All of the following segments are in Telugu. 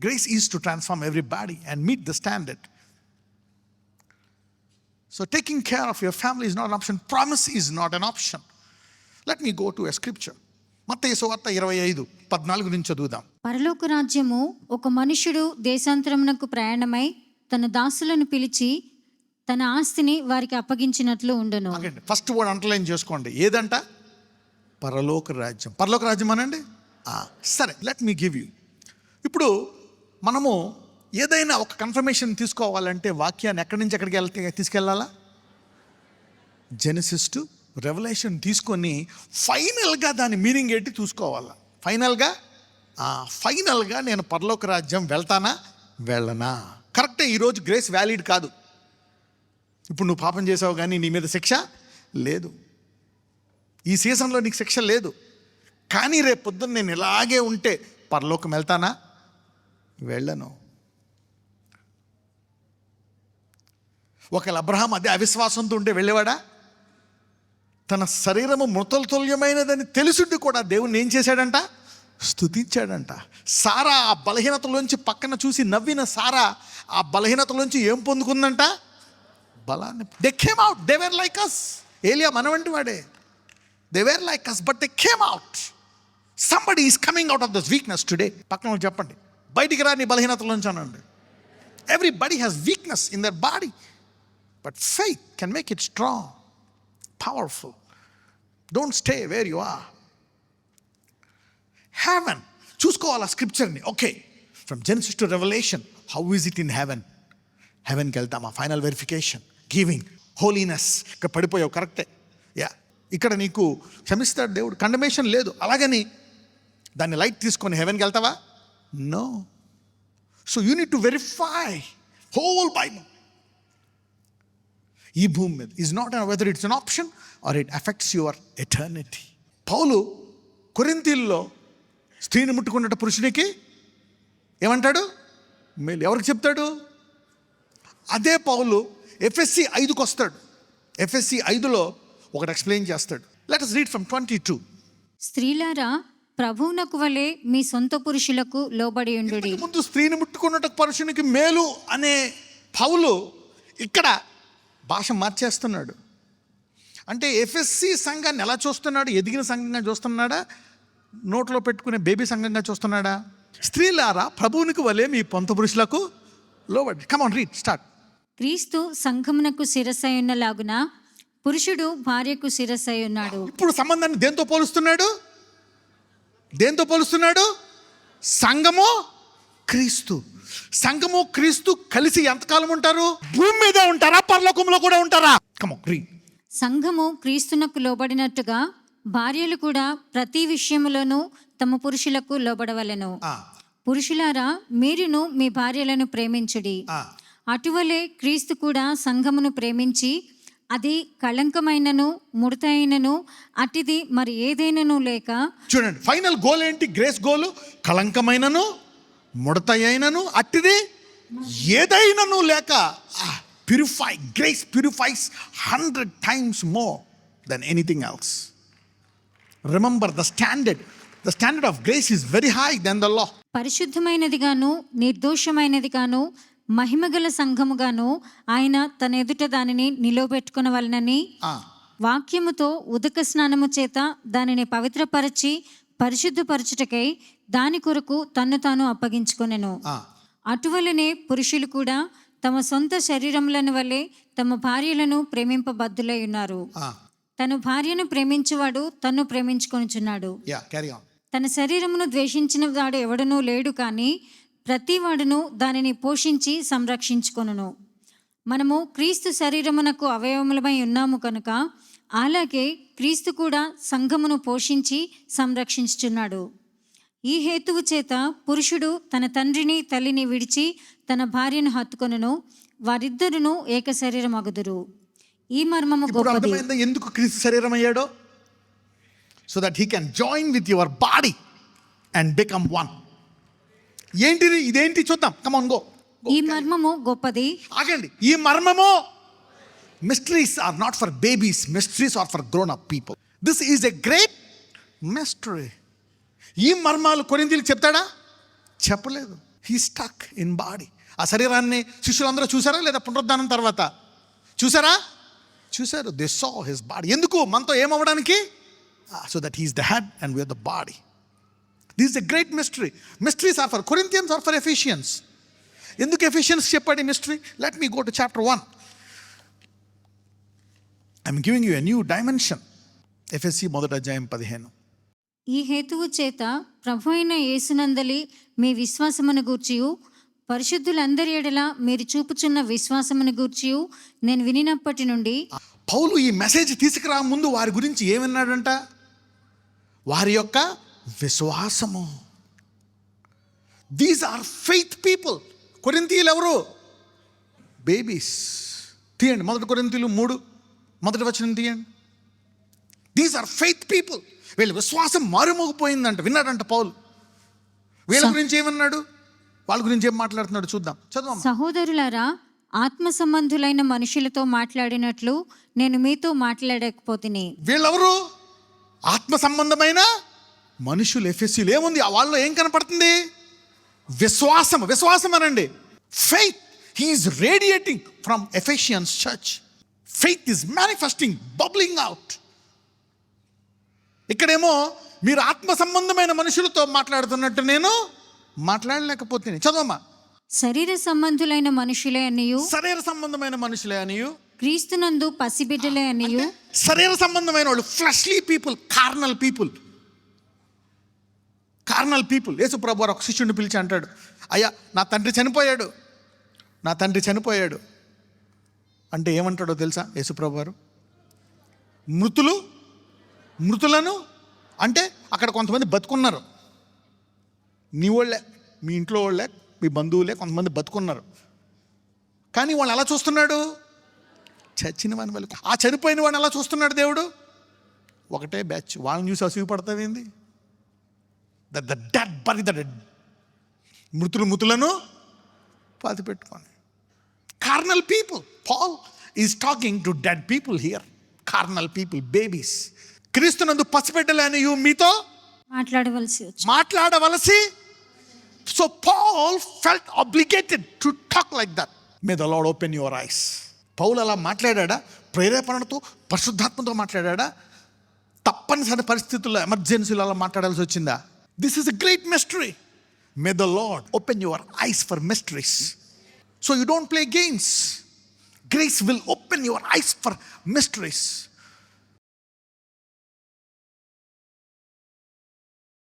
Grace is to transform everybody and meet the standard. So taking care of your family is not an option. Promise is not an option. Let me go to a scripture. మత్తయి సువార్త 25:14 నుంచి చదువుదాం. పరలోక రాజ్యము ఒక మనుషుడు దేశాంతరమునకు ప్రయాణమై తన దాసులను పిలిచి తన ఆస్తిని వారికి అప్పగించినట్లు ఉండును. ఫస్ట్ వర్డ్ అండర్లైన్ చేసుకోండి. ఏదంట? పరలోక రాజ్యం. పరలోక రాజ్యం అనండి. సరే, లెట్ మీ గివ్ యూ. ఇప్పుడు మనము ఏదైనా ఒక కన్ఫర్మేషన్ తీసుకోవాలంటే వాక్యాన్ని ఎక్కడి నుంచి ఎక్కడికి తీసుకెళ్ళాలా? జెనసిస్ టు రెవల్యూషన్ తీసుకొని ఫైనల్గా దాని మీనింగ్ ఏంటి చూసుకోవాలా. ఫైనల్గా నేను పరలోక రాజ్యం వెళ్తానా వెళ్ళనా? కరెక్టే. ఈరోజు గ్రేస్ వ్యాలిడ్ కాదు. ఇప్పుడు నువ్వు పాపం చేసావు కానీ నీ మీద శిక్ష లేదు. ఈ సీజన్లో నీకు శిక్ష లేదు. కానీ రేపు పొద్దున్న నేను ఇలాగే ఉంటే పరలోకం వెళ్తానా వెళ్ళను. ఒకవేళ అబ్రహాం అదే అవిశ్వాసంతో ఉంటే వెళ్ళేవాడా? తన శరీరము మృతతుల్యమైనదని తెలుసుండి కూడా దేవుణ్ణి ఏం చేశాడంట? స్తుతించాడంట. సారా ఆ బలహీనతలోంచి పక్కన చూసి నవ్విన సారా ఆ బలహీనతలోంచి ఏం పొందుకుందంట? బలాన్ని. They came out. They were like us. ఏలియా మనవంటి వాడే. They were like us but they came out. Somebody is coming out of this weakness today. పక్కన చెప్పండి, బయటికి రా నీ బలహీనతలోంచి అనండి. Everybody has weakness in their body but faith can make it strong, powerful. Don't stay where you are. Heaven చూసుకోవాలి స్క్రిప్చర్ని. Okay, from Genesis to Revelation, how is it in heaven? హెవెన్కి వెళ్తామా? Final verification, giving, holiness. ఇక్కడ పడిపోయావు, కరెక్టే. ఇక్కడ నీకు క్షమిస్తాడు దేవుడు, కండమేషన్ లేదు. అలాగని దాన్ని లైట్ తీసుకొని హెవెన్కి వెళ్తావా? నో. So you need to verify whole Bible. ఈ భూమి మీద is not whether it's an option or it affects your eternity. పౌలు కొరింథీల్లో స్త్రీని ముట్టుకున్నట్టు పురుషునికి ఏమంటాడు? మేలు. ఎవరికి చెప్తాడు? అదే పౌలు ఎఫ్ఎస్సి 5కి వస్తాడు. ఎఫ్ఎస్సి 5లో ఒకటి ఎక్స్ప్లెయిన్ చేస్తాడు. Let us read from 22. స్త్రీలారా ప్రభువునకు వలె మీ సొంత పురుషులకు లోబడి ఉండుడి. ముందు స్త్రీని ముట్టుకున్నట్టు పురుషునికి మేలు అనే పౌలు ఇక్కడ భాష మార్చేస్తున్నాడు. అంటే ఎఫ్ఎస్సి సంఘాన్ని ఎలా చూస్తున్నాడు? ఎదిగిన సంఘంగా చూస్తున్నాడా? నోట్లో పెట్టుకునే బేబీ సంఘంగా చూస్తున్నాడా? స్త్రీలారా ప్రభువునికి వలె మీ పొంత పురుషులకు లోబడి. Come on, read, start. క్రీస్తు సంఘమునకు శిరస్సై ఉన్నలాగున పురుషుడు భార్యకు శిరస్సై ఉన్నాడు. ఇప్పుడు సంబంధాన్ని దేంతో పోలుస్తున్నాడు? సంఘము క్రీస్తు. సంఘము క్రీస్తు కలిసి ఎంతకాలం ఉంటారు? భూమి మీద ఉంటారా? పరలోకంలో కూడా ఉంటారా? Come on, read. సంఘము క్రీస్తునకు లోబడినట్టుగా భార్యలు కూడా ప్రతి విషయములోనూ తమ పురుషులకు లోబడవలెను. పురుషులారా మీరును మీ భార్యలను ప్రేమించుడి. అటువలే క్రీస్తు కూడా సంఘమును ప్రేమించి అది కళంకమైనను ముడతైనను అటిది మరి ఏదైనను లేక. చూడండి, ఫైనల్ గోల్ ఏంటి? గ్రేస్ గోలు కళంకమైనను ముడతైనను అట్టిది ఏదైనను లేక. Purify. Grace purifies 100 times more than anything else. Remember the standard of grace is very high than the law. పరిశుద్ధమైనదిగాను నిర్దోషమైనదిగాను మహిమగల సంఘముగాను ఆయన తన ఎదుట దానిని నిలవబెట్టుకొనవలెనని వాక్యముతో ఉదక స్నానము చేత దానిని పవిత్రపరచి పరిశుద్ధపరచుటకై దాని కొరకు తన్ను తాను అప్పగించుకొనెను. అటువలనే పురుషులు కూడా తమ సొంత శరీరములను వలె తమ భార్యలను ప్రేమింపబద్ధులై ఉన్నారు. తన భార్యను ప్రేమించువాడు తన్ను ప్రేమించుకొనుచున్నాడు. తన శరీరమును ద్వేషించిన వాడు ఎవడనూ లేడు, కానీ ప్రతి వాడును దానిని పోషించి సంరక్షించుకొనును. మనము క్రీస్తు శరీరమునకు అవయవములమై ఉన్నాము కనుక అలాగే క్రీస్తు కూడా సంఘమును పోషించి సంరక్షించుచున్నాడు. ఈ హేతువు చేత పురుషుడు తన తండ్రిని తల్లిని విడిచి తన భార్యను హత్తుకొనును, వారిద్దరును ఏక శరీరమగుదురు. ఈ మర్మము గొప్పది. ఎందుకు క్రీస్తు శరీరం అయ్యాడో? So that he can join with your body and become one. ఏంటిది? ఇదేంటి చూద్దాం. Come on, go. ఈ మర్మము గొప్పది. ఆగండి. ఈ మర్మము, mysteries are not for babies, mysteries are for grown up people. This is a great mystery. ఈ మర్మాలు కొరింథీయులకు చెప్తాడా? చెప్పలేదు. He stuck in body. ఆ శరీరాన్ని శిష్యులందరూ చూసారా లేదా? పునరుద్ధానం తర్వాత చూసారా? చూశారు. They saw his body. ఎందుకు? మనతో ఏమవ్వడానికి? So that he's the head and we're the body. This is a great mystery. Mysteries are for Corinthians are for Ephesians. ఎందుకు ఎఫిషియన్స్ చెప్పాడు ఈ mystery? Let me go to chapter 1. I'm giving you a new dimension. ఎఫెసీ 1:15. ఈ హేతువు చేత ప్రభు అయిన యేసునందలి మీ విశ్వాసమును గూర్చియు పరిశుద్ధులందరి ఎడల మీరు చూపుచున్న విశ్వాసమును గూర్చియు నేను వినినప్పటి నుండి. పౌలు ఈ మెసేజ్ తీసుకురా ముందు వారి గురించి ఏమన్నాడంట? వారి యొక్క విశ్వాసము. These are faith people. కొరింథీయులు ఎవరు? బేబీస్. తీయండి 1 కొరింథీయులు 3:1 తీయండి. These are faith people. వీళ్ళ విశ్వాసం మారుమోగిపోయిందంట. విన్నాడంట పౌలు. వీళ్ళ గురించి ఏమన్నాడు? వాళ్ళ గురించి ఏం మాట్లాడుతున్నాడు చూద్దాం. చదువు. సహోదరులారా, ఆత్మ సంబంధులైన మనుషులతో మాట్లాడినట్లు నేను మీతో మాట్లాడకపోతిని. వీళ్ళెవరు? ఆత్మ సంబంధమైన మనుషులు. ఎఫెసీలు. ఏముంది వాళ్ళలో? ఏం కనపడుతుంది? విశ్వాసం. విశ్వాసం అనండి. Faith. He is radiating from Ephesians church. Faith is manifesting, bubbling out. ఇక్కడేమో మీరు ఆత్మ సంబంధమైన మనుషులతో మాట్లాడుతున్నట్టు నేను మాట్లాడలేకపోతే. చదవమ్మా. శరీర సంబంధులైన మనుషులే అనియు, శరీర సంబంధమైన మనుషులే అనియు, క్రీస్తునందు పసిబిడ్డలే అనియు. శరీర సంబంధమైన వాళ్ళు fleshly people, carnal people. Carnal people. యేసు ప్రభు వారు ఒక శిష్యుడిని పిలిచి అంటాడు, అయ్యా నా తండ్రి చనిపోయాడు, నా తండ్రి చనిపోయాడు అంటే ఏమంటాడో తెలుసా యేసు ప్రభు వారు? మృతులను అంటే అక్కడ కొంతమంది బతుకున్నారు. నీ వాళ్ళే, మీ ఇంట్లో వాళ్ళే, మీ బంధువులే కొంతమంది బతుకున్నారు. కానీ వాళ్ళు ఎలా చూస్తున్నాడు? చచ్చిన వాని వాళ్ళు. ఆ చనిపోయిన వాడిని ఎలా చూస్తున్నాడు దేవుడు? ఒకటే బ్యాచ్. వాళ్ళని చూసి అసూయపడతావేంది? The dead bury the dead. మృతులను పాతి పెట్టుకొని. Carnal people. Paul is talking to dead people here. Carnal people, babies. క్రీస్తునందు పసిబిడ్డలే అని మీతో మాట్లాడవలసి. So Paul felt obligated to talk like that. May the Lord open your eyes. పౌలు అలా మాట్లాడా? ప్రేరేపణతో, పరిశుద్ధాత్మతో మాట్లాడా? తప్పనిసరి పరిస్థితుల్లో, ఎమర్జెన్సీలో అలా మాట్లాడాల్సి వచ్చిందా? This is a great mystery. May the Lord open your ice for mysteries. So you don't play games. Grace will open your ice for mysteries.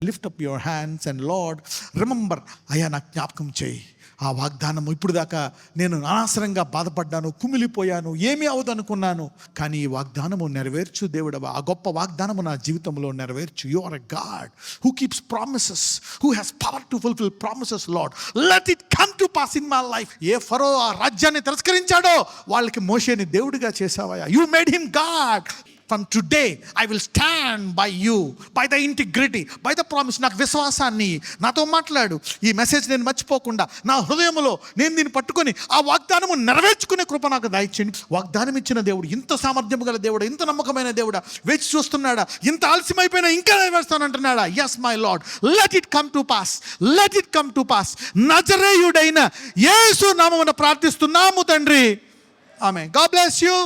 Lift up your hands and lord remember. అయ్యా నాకు జ్ఞాపకం చేయి ఆ వాగ్దానము. ఇప్పుడు దాకా నేను అనవసరంగా బాధపడ్డాను, కుమిలిపోయాను, ఏమీ అవదనుకున్నాను. కానీ ఈ వాగ్దానము నెరవేర్చు దేవుడవా. ఆ గొప్ప వాగ్దానము నా జీవితంలో నెరవేర్చు. You are a God who keeps promises, who has power to fulfil promises. Lord let it come to pass in my life. ఏ ఫరో ఆ రాజ్యాన్ని తిరస్కరించాడో వాళ్ళకి మోషేని దేవుడిగా చేసావయ్యా. You made him God. From today, I will stand by you, by the integrity, by the promise. నాకు విశ్వాసాన్ని నాతో మాట్లాడు. ఈ మెసేజ్ నేను మర్చిపోకుండా నా హృదయంలో నేను దీన్ని పట్టుకొని ఆ వాగ్దానము నెరవేర్చుకునే కృప నాకు దయచేయండి. వాగ్దానం ఇచ్చిన దేవుడు, ఇంత సామర్థ్యం గల దేవుడు, ఇంత నమ్మకమైన దేవుడా, వేచి చూస్తున్నాడా? ఇంత ఆలస్యమైపోయినా ఇంకా నెరవేర్స్తానంటున్నాడా? yes my lord, let it come to pass, let it come to pass. నజరేయుడైన యేసు నామమున ప్రార్థిస్తున్నాము తండ్రి. ఆమేన్. God bless you.